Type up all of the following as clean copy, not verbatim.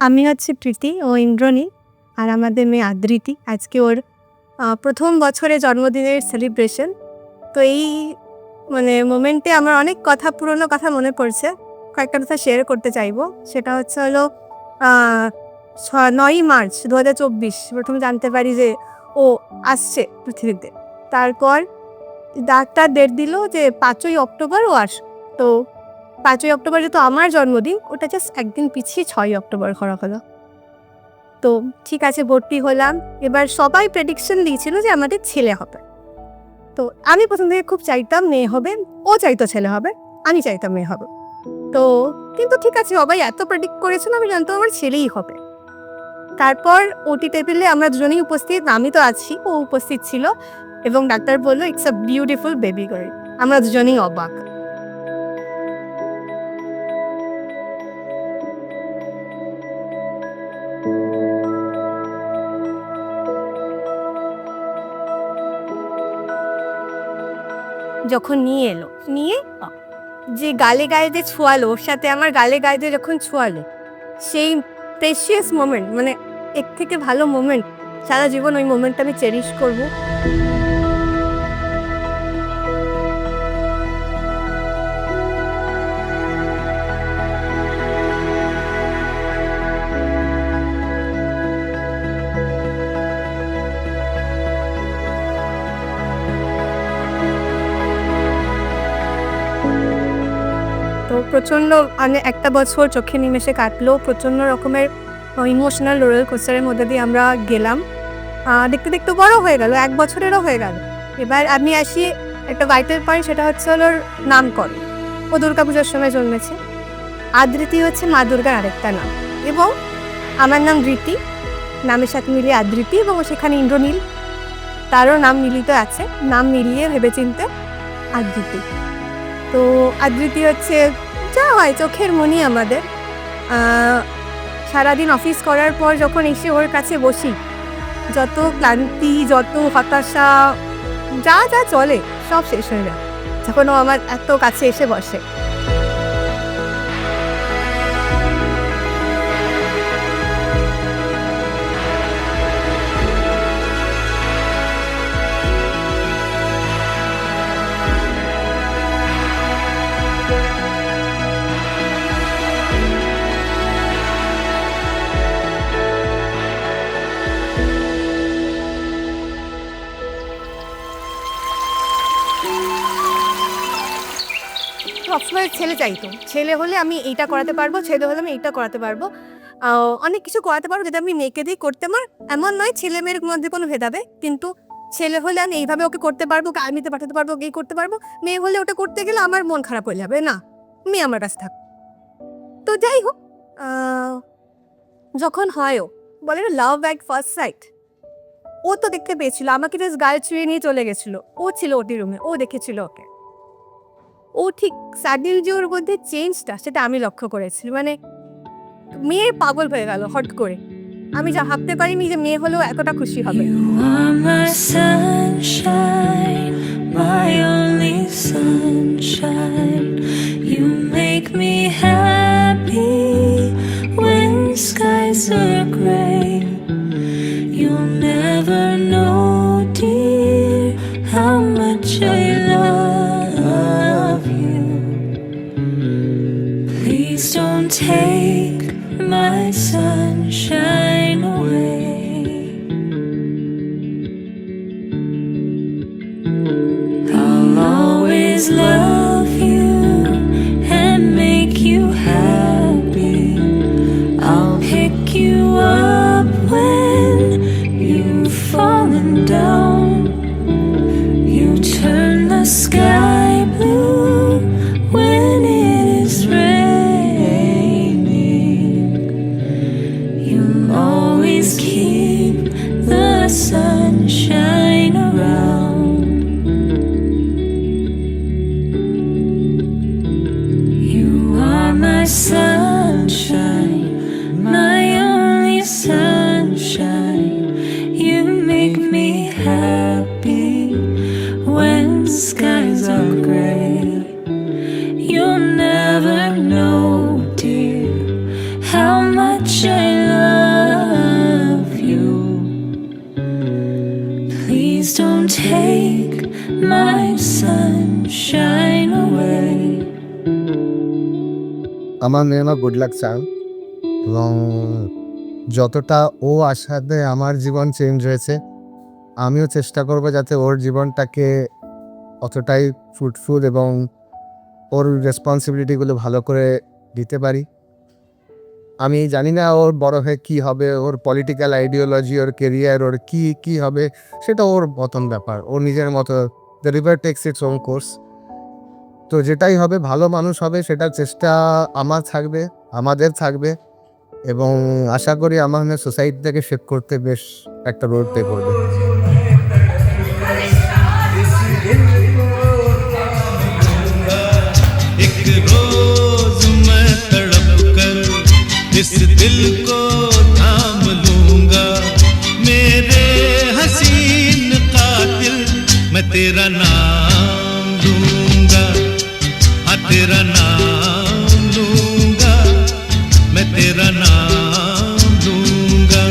আমি হচ্ছে প্রীতি, ও ইন্দ্রনীল, আর আমাদের মেয়ে আদৃতি। আজকে ওর প্রথম বছরে জন্মদিনের সেলিব্রেশন। তো এই মোমেন্টে আমার অনেক পুরনো কথা মনে পড়ছে। কয়েকটা কথা শেয়ার করতে চাইবো। সেটা হলো 9ই মার্চ 2024 প্রথম জানতে পারি যে ও আসছে পৃথিবীতে। তারপর ডাক্তার ডেট দিল যে 5ই অক্টোবর ও আসবে। তো 5ই অক্টোবর যেহেতু আমার জন্মদিন, ওটা জাস্ট একদিন পিছিয়ে 6ই অক্টোবর করা হলো। তো ঠিক আছে, ভর্তি হলাম। এবার সবাই প্রেডিকশন দিয়েছিল যে আমাদের ছেলে হবে। তো আমি প্রথম থেকে খুব চাইতাম মেয়ে হবে, ও চাইতো ছেলে হবে, আমি চাইতাম মেয়ে হবে। তো কিন্তু ঠিক আছে, সবাই এত প্রেডিক্ট করেছিল, আমি জানতাম আমার ছেলেই হবে। তারপর ওটি টেবিলে আমরা দুজনেই উপস্থিত, আমি তো আছি, ও উপস্থিত ছিল, এবং ডাক্তার বললো it's a beautiful baby girl. আমরা দুজনেই অবাক। যখন নিয়ে যে গায়ে যে ছোঁয়ালো, ওর সাথে আমার গায়ে যখন ছোঁয়ালো, সেই প্রেশিয়াস মোমেন্ট, এর থেকে ভালো মোমেন্ট সারা জীবন, ওই মোমেন্টটা আমি চেরিশ করবো। তো প্রচণ্ড একটা বছর চোখে নিমেষে কাটলো। প্রচণ্ড রকমের ইমোশনাল রোলার কোস্টারের মধ্যে দিয়ে আমরা গেলাম। দেখতে দেখতে বড় হয়ে গেল, 1 বছরেরও হয়ে গেল। এবার আমি আসি একটা ভাইটাল পয়েন্ট, সেটা হচ্ছে ওর নামকরণ। ও দুর্গাপুজোর সময় জন্মেছে। আদৃতি হচ্ছে মা দুর্গার আরেকটা নাম, এবং আমার নাম রীতি, নামের সাথে মিলিয়ে আদৃতি, এবং সেখানে ইন্দ্রনীল, তারও নাম মিলিত আছে। নাম মিলিয়ে ভেবেচিন্তে আদৃতি। তো আদৃতি হচ্ছে যা হয় চোখের মনি আমাদের। সারাদিন অফিস করার পর যখন এসে ওর কাছে বসি, যত ক্লান্তি, যত হতাশা, যা যা চলে সব শেষ হয়ে যায় যখন ও আমার এত কাছে এসে বসে। সবসময় ছেলে চাইতো, ছেলে হলে আমি এইটা করাতে পারবো, ছেলে হলে আমি এইটা করাতে পারবো, অনেক কিছু করাতে পারবো যেটা আমি মেয়েকে দিয়ে করতে পার। এমন নয় ছেলে মেয়ের মধ্যে কোনো ভেদাবে, কিন্তু ছেলে হলে আমি এইভাবে ওকে করতে পারবো, ওকে আর্মিতে পাঠাতে পারবো, ওকে করতে পারবো। মেয়ে হলে ওটা করতে গেলে আমার মন খারাপ হয়ে যাবে, না মেয়ে আমার কাছে থাক। তো যাই হোক, যখন হয়ও বলে না লাভ অ্যাট ফার্স্ট সাইট, ও তো দেখতে পেয়েছিল আমাকে, জাস্ট গায়ে ছুঁয়ে নিয়ে চলে গেছিল। ও ছিল ওটি রুমে, ও দেখেছিল ওকে। ও ঠিক সাডেন যে ওর মধ্যে চেঞ্জটা, সেটা আমি লক্ষ্য করেছি। মেয়ে পাগল হয়ে গেল হট করে। আমি যা ভাবতে পারিনি যে মেয়ে হলেও এতটা খুশি হবে। Don't take my sunshine away. I'll always love you and make you happy. I'll pick you up when you've fallen down. You turn the sky blue when it is red. Keep the sunshine around. sunshine away. আমার মেয়েমা good luck চান এবং যতটা ও আশাতে আমার জীবন change হয়েছে আমিও চেষ্টা করব যাতে ওর জীবনটাকে অতটাই ফ্রুটফুল এবং ওর রেসপন্সিবিলিটিগুলো ভালো করে দিতে পারি। আমি জানি না ওর বড় হয়ে কী হবে, ওর পলিটিক্যাল আইডিওলজি, ওর কেরিয়ার, ওর কী হবে সেটা ওর মতন ব্যাপার, ওর নিজের মতো। The river text its own course. তো যেটাই হবে ভালো মানুষ হবে সেটার চেষ্টা আমার থাকবে, আমাদের থাকবে, এবং আশা করি আমার সোসাইটি থেকে শেপ করতে বেশ একটা রোল প্লে করবে। एक रोज मैं तड़प कर इस दिल को थाम लूंगा, मेरे हसीन कातिल मैं तेरा नाम लूंगा, हाँ तेरा नाम लूंगा, मैं तेरा नाम लूंगा।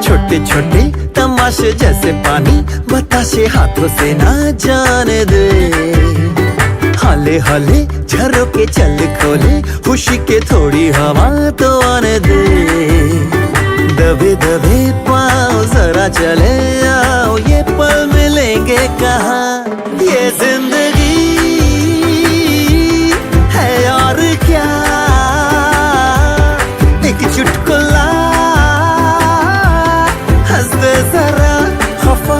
छोटे छोटे तमाशे जैसे पानी बताशे हाथों से ना जाने दे, हाले हाले झरोके चल खोले खुशी के थोड़ी हवा तो आने दे, दबे दबे पाँव जरा चले आओ ये पल मिलेंगे कहाँ, ये जिंदगी है और क्या, एक चुटकुला हंसते जरा खफा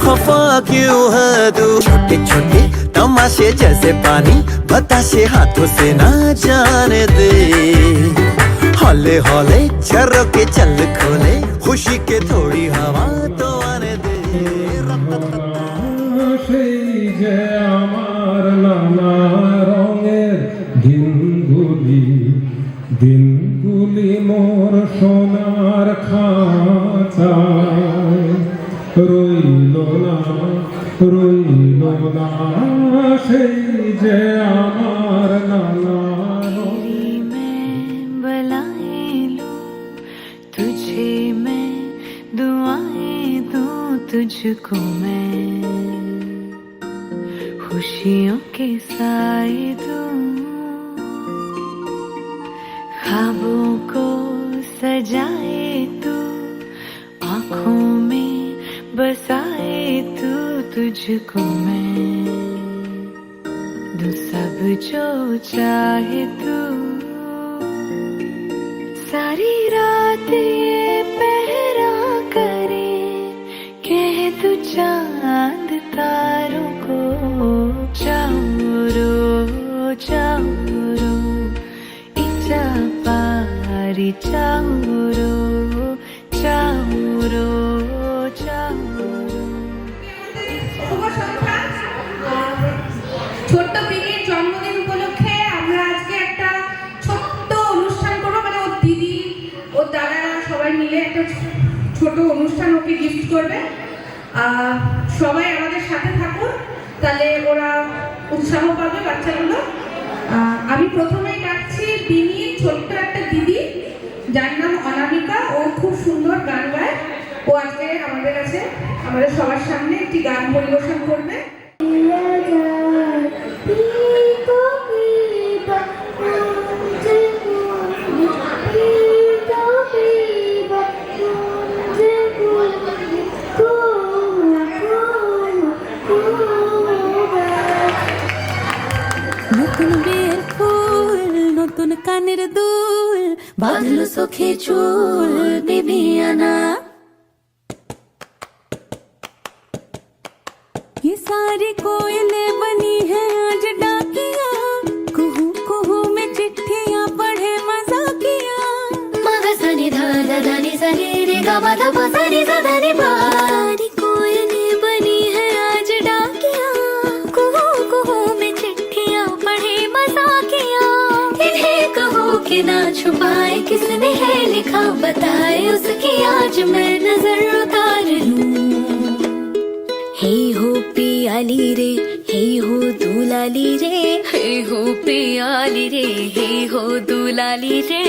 खफा क्यों है तू, छोटे छोटे तमाशे जैसे पानी बताशे हाथों से ना जाने दे, हौले हौले झरोके चल खोले खुशी के थोड़ी हवा तो आने दे। সেই যে আমার নানা রঙের দিনগুলি মোর সোনার খাঁচায় রইল না সেই যে আমার নানা तेरी मैं बलाएं लूं, तुझे मैं दुआएं दूं, तुझको मैं खुशियों के साए दूं, ख्वाबों को सजाए तू, आँखों में बसाए तू, तुझको मैं दूं सब जो चाहे तू, सारी रात ये पहरा करे कह तू चांद तारों को, चाउरो इचा पारी चाउरो ছোট্ট পিকের জন্মদিন উপলক্ষে আমরা আজকে একটা ছোট্ট অনুষ্ঠান করবো, মানে ওর দিদি ওর দাদারা সবাই মিলে একটা ছোট অনুষ্ঠান ওকে গিফট করবে। সবাই আমাদের সাথে থাকুন, তাহলে ওরা উৎসাহ পাবে বাচ্চাগুলো। আমি প্রথমেই ডাকছি বিনির ছোট্ট একটা দিদি যার নাম অনামিকা, ও খুব সুন্দর গান গায়, ও আজকে আমাদের কাছে আমাদের সবার সামনে একটি গান পরিবেশন করবে। নতুন বিয়ের ফুল, নতুন কানের দুল, বাঁধলো চোখে চুল বিবিয়ানা, ये सारी कोयलें बनी है आज डाकिया, कुहू कुहू में चिट्ठियां पढ़े मजाकिया, मगा सनी धा धा धा नी सनी रे गा मा धा पा सा नी सा धा नी पा, सारी कोयलें बनी है आज डाकिया, कुहू कुहू में चिट्ठियां पढ़े मजाकिया, इन्हें कहो कि ना छुपाए किसने है लिखा, बताए उसकी आज मैं नजर उतार लूं, हे हो पियाली रे, हे हो दुलाली रे हे हो पियाली रे हे हो दुलाली रे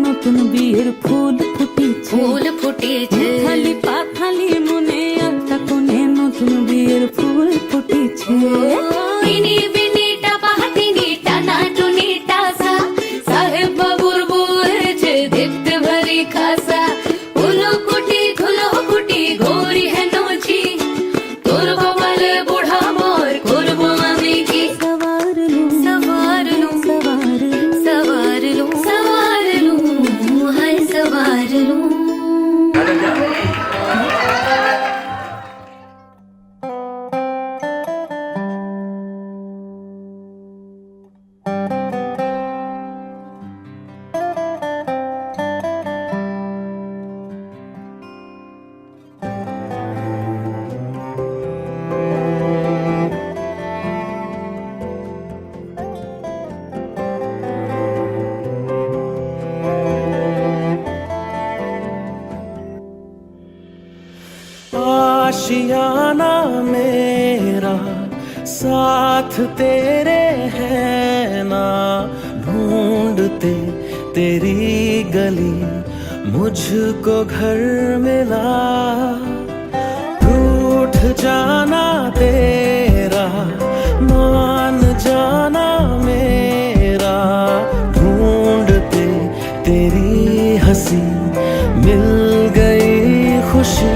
নতুন বিয়ের ফুল ফুটিছে ফুল ফুটেছে খালি পাখালি মনে একটা কোণে নতুন বিয়ের ফুল ফুটিছে বিনি বিনি টাপা হাতিনি টানা টুনি টাসা সাহেব বাবুর বউছে দেখতে ভারী খাসা উলো কুটি ধুলো কুটি ঘোরি হেন ছি তোর বাবালে বুড়া মোর করবো আমি কি সবার सवार लूं সবার सवार लूं हाय सवार लूं आशियाना मेरा साथ तेरे है ना ढूंढते तेरी गली मुझको घर मिला रूठ जाना तेरा मान जाना मेरा ढूंढते तेरी हंसी मिल गई खुशी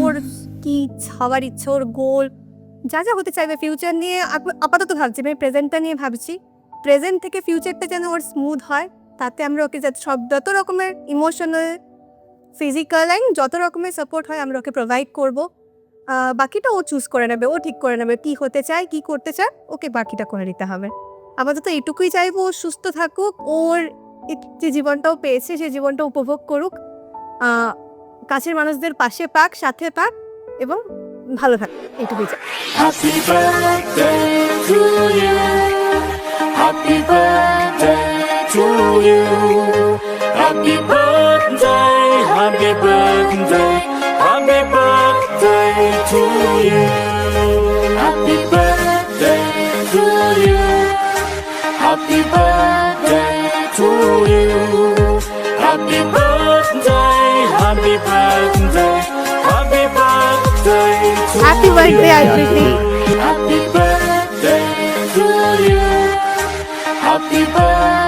ওর কি হওয়ার ইচ্ছে, ওর গোল যা যা হতে চাইবে ফিউচার নিয়ে আপাতত ভাবছি, আমি প্রেজেন্টটা নিয়ে ভাবছি। প্রেজেন্ট থেকে ফিউচারটা যেন ওর স্মুথ হয়, তাতে আমরা ওকে যত রকমের ইমোশনাল ফিজিক্যাল অ্যান্ড যত রকমের সাপোর্ট হয় আমরা ওকে প্রোভাইড করব। বাকিটা ও চুজ করে নেবে, ও ঠিক করে নেবে কী হতে চায়, কী করতে চায়, ওকে বাকিটা করে নিতে হবে। আপাতত এইটুকুই চাইবো, ও সুস্থ থাকুক, ওর যে জীবনটাও পেয়েছে সেই জীবনটা উপভোগ করুক, কাছের মানুষদের পাশে পাক, সাথে পাক এবং ভালো থাক, এইটুকুই চাই। Happy birthday to you Happy birthday to you Happy birthday Happy birthday Happy birthday to you Happy birthday to you Happy birthday to you Happy birthday Happy birthday Happy birthday to happy birthday আইপ্রিতি। Happy birthday to you Happy birthday